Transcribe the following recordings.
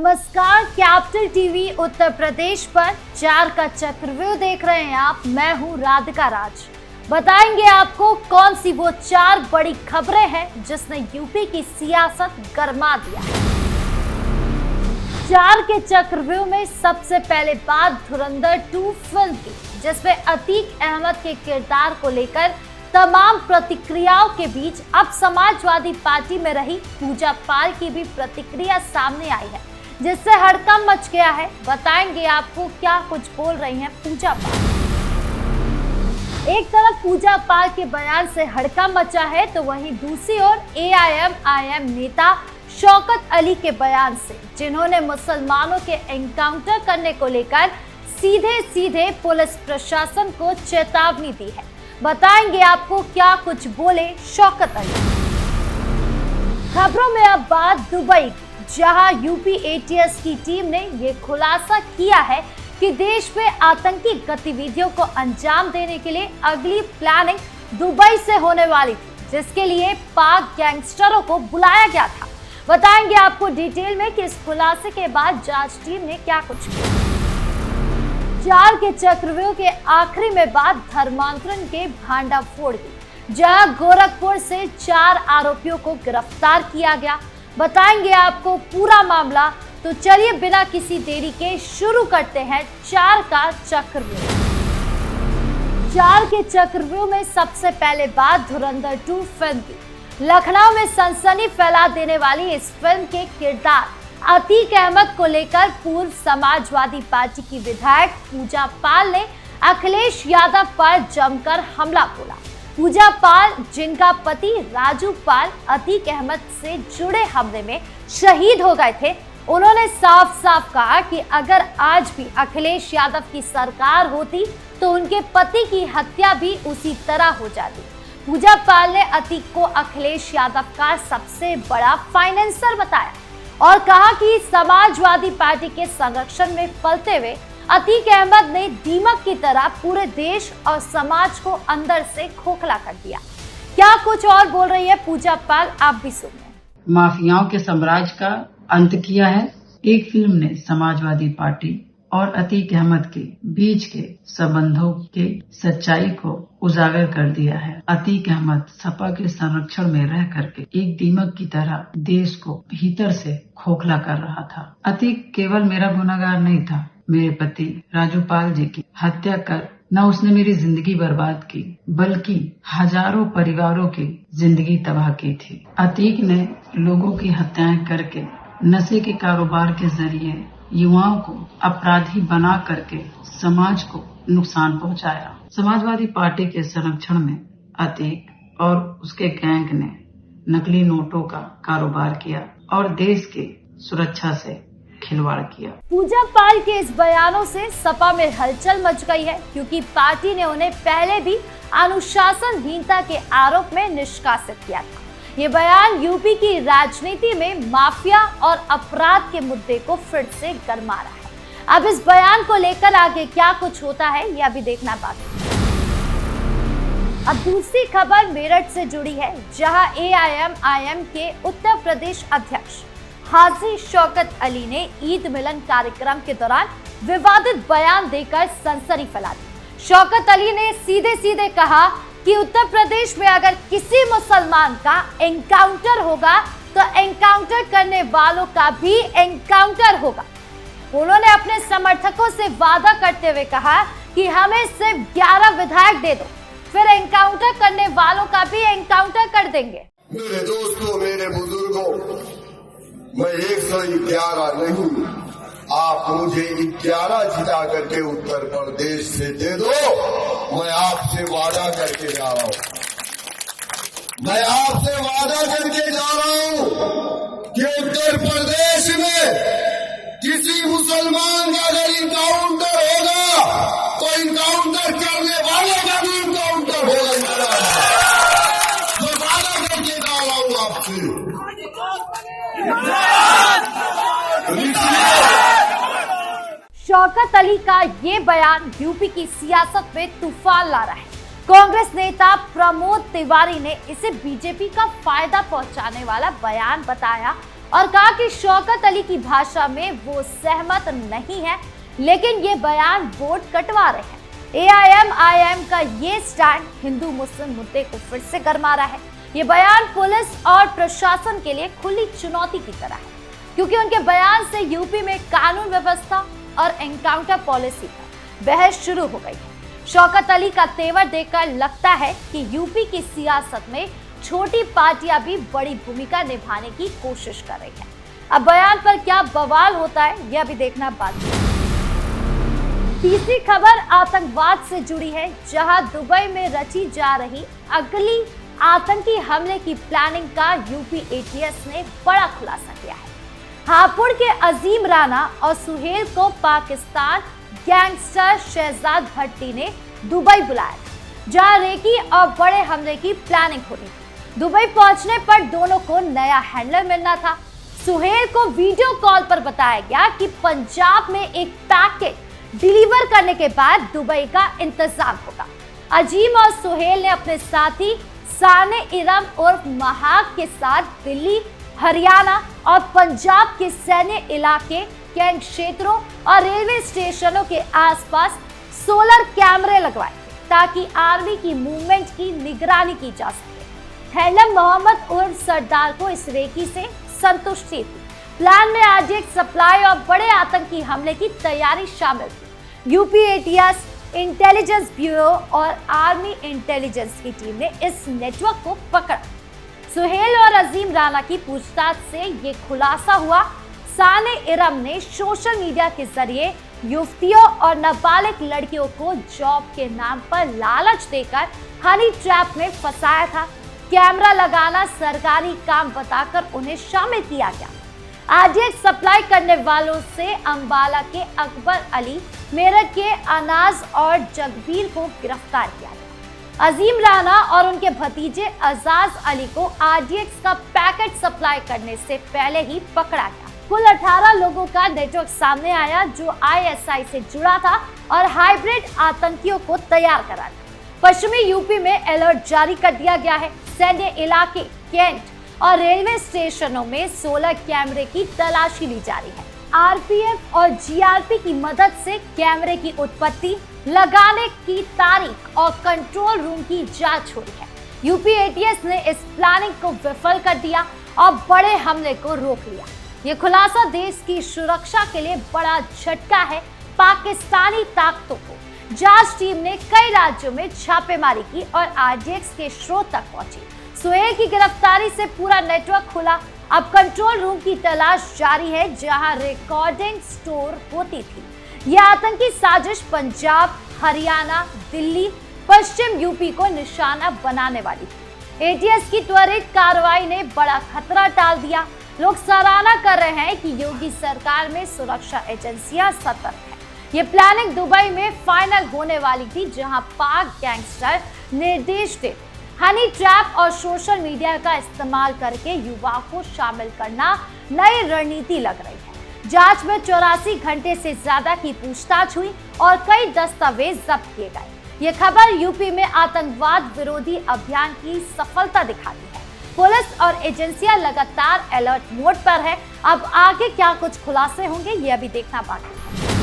नमस्कार, capital TV Uttar Pradesh पर 4 का चक्रव्यूह देख रहे हैं आप। मैं हूं राधिका राज। बताएंगे आपको कौन सी वो 4 बड़ी खबरें हैं जिसने यूपी की सियासत गरमा दिया है। 4 के चक्रव्यूह में सबसे पहले बात धुरंधर 2 फिल्म की, जिसमें अतीक अहमद के किरदार को लेकर तमाम प्रतिक्रियाओं के बीच अब समाजवादी पार्टी में रही पूजा पाल की भी प्रतिक्रिया सामने आई है, जिससे हड़कंप मच गया है। बताएंगे आपको क्या कुछ बोल रही हैं पूजा पाल। एक तरफ पूजा पाल के बयान से हड़कंप मचा है, तो वहीं दूसरी ओर AIM नेता शौकत अली के बयान से, जिन्होंने मुसलमानों के एनकाउंटर करने को लेकर सीधे सीधे पुलिस प्रशासन को चेतावनी दी है। बताएंगे आपको क्या कुछ बोले शौकत अली। खबरों में अब बात दुबई की, जहां यूपी ATS की टीम ने ये खुलासा किया है कि देश में आतंकी गतिविधियों को अंजाम देने के लिए अगली प्लानिंग दुबई से होने वाली थी, जिसके लिए पाक गैंगस्टरों को बुलाया गया था। बताएंगे आपको डिटेल में कि इस खुलासे के बाद जांच टीम ने क्या कुछ किया। 4 के चक्रव्यूह के आखिरी में बात धर्मांतरण के भांडाफोड़ की, जहां गोरखपुर से 4 आरोपियों को गिरफ्तार किया गया। बताएंगे आपको पूरा मामला, तो चलिए बिना किसी देरी के शुरू करते हैं 4 का चक्रव्यूह। 4 के चक्रव्यूह में सबसे पहले बात धुरंधर 2 फिल्म की। लखनऊ में सनसनी फैला देने वाली इस फिल्म के किरदार अतीक अहमद को लेकर पूर्व समाजवादी पार्टी की विधायक पूजा पाल ने अखिलेश यादव पर जमकर हमला बोला। पूजा पाल, जिनका पति राजू पाल अतीक अहमद से जुड़े हमले में शहीद हो गए थे, उन्होंने साफ साफ कहा कि अगर आज भी अखिलेश यादव की सरकार होती तो उनके पति की हत्या भी उसी तरह हो जाती। पूजा पाल ने अतीक को अखिलेश यादव का सबसे बड़ा फाइनेंसर बताया और कहा कि समाजवादी पार्टी के संरक्षण में पलते हुए अतीक अहमद ने दीमक की तरह पूरे देश और समाज को अंदर से खोखला कर दिया। क्या कुछ और बोल रही है पूजा पाल, आप भी सुनिए। माफियाओं के साम्राज्य का अंत किया है। एक फिल्म ने समाजवादी पार्टी और अतीक अहमद के बीच के संबंधों के सच्चाई को उजागर कर दिया है। अतीक अहमद सपा के संरक्षण में रह करके एक दीमक की तरह देश को भीतर से खोखला कर रहा था। अतीक केवल मेरा गुनहगार नहीं था, मेरे पति राजू पाल जी की हत्या कर न उसने मेरी जिंदगी बर्बाद की, बल्कि हजारों परिवारों की जिंदगी तबाह की थी। अतीक ने लोगों की हत्याएं करके नशे के कारोबार के जरिए युवाओं को अपराधी बना करके समाज को नुकसान पहुंचाया। समाजवादी पार्टी के संरक्षण में अतीक और उसके गैंग ने नकली नोटों का कारोबार किया और देश की सुरक्षा से खिलवाड़ किया। पूजा पाल के इस बयानों से सपा में हलचल मच गई है, क्योंकि पार्टी ने उन्हें पहले भी अनुशासनहीनता के आरोप में निष्कासित किया था। ये बयान यूपी की राजनीति में माफिया और अपराध के मुद्दे को फिर से गरमा रहा है। अब इस बयान को लेकर आगे क्या कुछ होता है, ये अभी देखना बाकी है। अब दूसरी खबर मेरठ से जुड़ी है, जहां AIM के उत्तर प्रदेश अध्यक्ष हाजी शौकत अली ने ईद मिलन कार्यक्रम के दौरान विवादित बयान देकर सनसनी फैला दी। शौकत अली ने सीधे सीधे कहा कि उत्तर प्रदेश में अगर किसी मुसलमान का एनकाउंटर होगा तो एनकाउंटर करने वालों का भी एनकाउंटर होगा। उन्होंने अपने समर्थकों से वादा करते हुए कहा कि हमें सिर्फ 11 विधायक दे दो, फिर एनकाउंटर करने वालों का भी एनकाउंटर कर देंगे। मेरे दोस्तों, मेरे बुजुर्गों, मैं 111 नहीं, आप मुझे 11 जिता करके उत्तर प्रदेश से दे दो। मैं आपसे वादा करके जा रहा हूं, मैं आपसे वादा करके जा रहा हूं कि उत्तर प्रदेश में किसी मुसलमान का अगर इनकाउंटर होगा तो इनकाउंटर करने वाले का भी इनकाउंटर होगा। मैं वादा करके जा रहा हूं आपसे। शौकत अली का ये बयान यूपी की सियासत में तूफान ला रहा है। कांग्रेस नेता प्रमोद तिवारी ने इसे बीजेपी का फायदा पहुंचाने वाला बयान बताया और कहा कि शौकत अली की भाषा में वो सहमत नहीं है, लेकिन ये बयान वोट कटवा रहे हैं। AIM का ये स्टैंड हिंदू मुस्लिम मुद्दे को फिर से गरमा रहा है। ये बयान पुलिस और प्रशासन के लिए खुली चुनौती की तरह है, क्योंकि उनके बयान से यूपी में कानून व्यवस्था और एनकाउंटर पॉलिसी पर बहस शुरू हो गई है। शौकत अली का तेवर देखकर लगता है कि यूपी की सियासत में छोटी पार्टियां भी बड़ी भूमिका निभाने की कोशिश कर रही हैं। अब बयान पर क्या बवाल होता है, यह भी देखना बाकी है। तीसरी खबर आतंकवाद से जुड़ी है, जहां दुबई में रची जा रही अगली आतंकी हमले की प्लानिंग का यूपी ATS ने बड़ा खुलासा किया है। हापुड़ के अजीम राणा और सुहेल को पाकिस्तान गैंगस्टर शहजाद भट्टी ने दुबई बुलाया, जहां रेकी और बड़े हमले की प्लानिंग हो रही थी। दुबई पहुंचने पर दोनों को नया हैंडलर मिलना था। सुहेल को वीडियो कॉल पर बताया गया कि पंजाब में एक पैकेट डिलीवर करने के बाद दुबई का इंतजाम होगा। अजीम और सुहेल ने अपने साथी साने इरम उर्फ महाग के साथ दिल्ली, हरियाणा और पंजाब के सैन्य इलाके, कैंट क्षेत्रों और रेलवे स्टेशनों के आसपास सोलर कैमरे लगवाए ताकि आर्मी की मूवमेंट की निगरानी की जा सके। हैंडलर मोहम्मद उर्फ सरदार को इस रेकी से संतुष्टि थी। प्लान में RDX सप्लाई और बड़े आतंकी हमले की तैयारी शामिल थी। यूपी ATS, इंटेलिजेंस ब्यूरो और आर्मी इंटेलिजेंस की टीम ने इस नेटवर्क को पकड़ा। सुहेल और अजीम राणा की पूछताछ से ये खुलासा हुआ। साने इरम ने सोशल मीडिया के जरिए युवतियों और नाबालिग लड़कियों को जॉब के नाम पर लालच देकर हनी ट्रैप में फंसाया था। कैमरा लगाना सरकारी काम बताकर उन्हें शामिल किया गया। RDX सप्लाई करने वालों से अंबाला के अकबर अली, मेरठ के अनाज और जगबीर को गिरफ्तार किया गया। अजीम राणा और उनके भतीजे अजाज अली को RDX का पैकेट सप्लाई करने से पहले ही पकड़ा गया। कुल 18 लोगों का नेटवर्क सामने आया जो ISI से जुड़ा था और हाइब्रिड आतंकियों को तैयार करा था। पश्चिमी यूपी में अलर्ट जारी कर दिया गया है। सैन्य इलाके, कैंट और रेलवे स्टेशनों में 16 कैमरे की तलाशी ली जा रही है। RPF और GRP की मदद से कैमरे की उत्पत्ति, लगाने की तारीख और कंट्रोल रूम की जांच हो रही है। यूपी ATS ने इस प्लानिंग को विफल कर दिया और बड़े हमले को रोक लिया। ये खुलासा देश की सुरक्षा के लिए बड़ा झटका है। पाकिस्तानी ताकतों को जांच टीम ने कई राज्यों में छापेमारी की और RDX के स्रोत तक पहुंची। सुहेल की गिरफ्तारी से पूरा नेटवर्क खुला। अब कंट्रोल रूम की तलाश जारी है जहां रिकॉर्डिंग स्टोर होती थी। यह आतंकी साजिश पंजाब, हरियाणा, दिल्ली, पश्चिम यूपी को निशाना बनाने वाली थी। ATS की त्वरित कार्रवाई ने बड़ा खतरा टाल दिया। लोग सराहना कर रहे हैं कि योगी सरकार में सुरक्षा एजेंसियां सतर्क है। ये प्लानिंग दुबई में फाइनल होने वाली थी, जहां पाक गैंगस्टर निर्देश देते हनी ट्रैप और सोशल मीडिया का इस्तेमाल करके युवाओं को शामिल करना नई रणनीति लग रही है। जांच में 84 घंटे से ज्यादा की पूछताछ हुई और कई दस्तावेज जब्त किए गए। ये खबर यूपी में आतंकवाद विरोधी अभियान की सफलता दिखाती है। पुलिस और एजेंसियां लगातार अलर्ट मोड पर है। अब आगे क्या कुछ खुलासे होंगे, यह भी देखना बाकी है।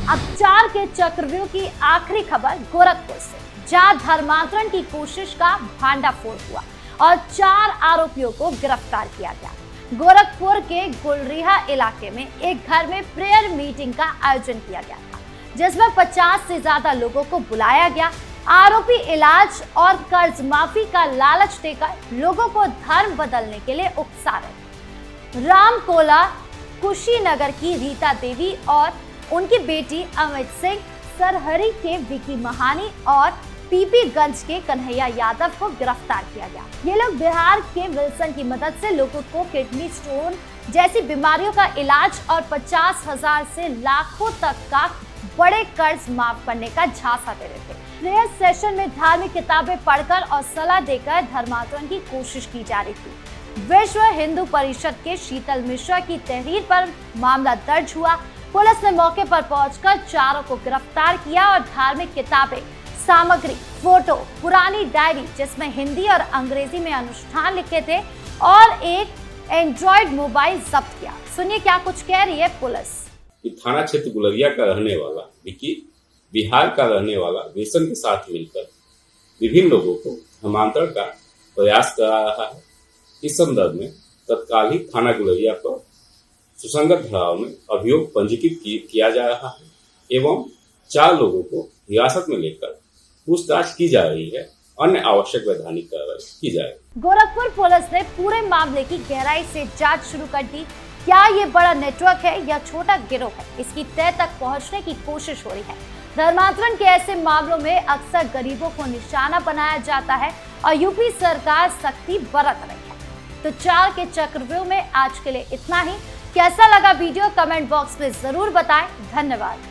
अब 4 के चक्रव्यूह की आखिरी खबर गोरखपुर से, जहां धर्मांतरण की कोशिश का भांडाफोड़ हुआ और 4 आरोपियों को गिरफ्तार किया गया। गोरखपुर के गुलरिहा इलाके में एक घर में प्रेयर मीटिंग का आयोजन किया गया था, जिसमें 50 से ज्यादा लोगों को बुलाया गया। आरोपी इलाज और कर्ज माफी का लालच देकर लोगों को धर्म बदलने के लिए उकसा रहे। रामकोला कुशीनगर की रीता देवी और उनकी बेटी अमित सिंह, सरहरी के विकी महानी और पीपीगंज के कन्हैया यादव को गिरफ्तार किया गया। ये लोग बिहार के विल्सन की मदद से लोगों को किडनी स्टोन जैसी बीमारियों का इलाज और 50,000 से लाखों तक का बड़े कर्ज माफ करने का झांसा दे रहे थे। प्रेयर सेशन में धार्मिक किताबें पढ़कर और सलाह देकर धर्मांतरण की कोशिश की जा रही थी। विश्व हिंदू परिषद के शीतल मिश्रा की तहरीर पर मामला दर्ज हुआ। पुलिस ने मौके पर पहुंचकर चारों को गिरफ्तार किया और धार्मिक किताबें, सामग्री, फोटो, पुरानी डायरी जिसमें हिंदी और अंग्रेजी में अनुष्ठान लिखे थे और एक एंड्रॉइड मोबाइल जब्त किया। सुनिए क्या कुछ कह रही है पुलिस। थाना क्षेत्र गुलरिया का रहने वाला विकी बिहार का रहने वाला वेसन के साथ मिलकर विभिन्न लोगों को धर्मांतरण का प्रयास कर रहा है। इस संदर्भ में तत्काल ही थाना गुलरिया पर सुसंगत धाराओं में अभियोग पंजीकृत किया जा रहा है एवं 4 लोगों को हिरासत में लेकर पूछताछ की जा रही है। अन्य आवश्यक वैधानिक कार्रवाई की जाए। गोरखपुर पुलिस ने पूरे मामले की गहराई से जांच शुरू कर दी। क्या ये बड़ा नेटवर्क है या छोटा गिरोह है, इसकी तह तक पहुंचने की कोशिश हो रही है। धर्मांतरण के ऐसे मामलों में अक्सर गरीबों को निशाना बनाया जाता है और यूपी सरकार सख्ती बरत रही है। तो चाल के चक्रव्यूह में आज के लिए इतना ही। कैसा लगा वीडियो कमेंट बॉक्स में जरूर बताएं। धन्यवाद।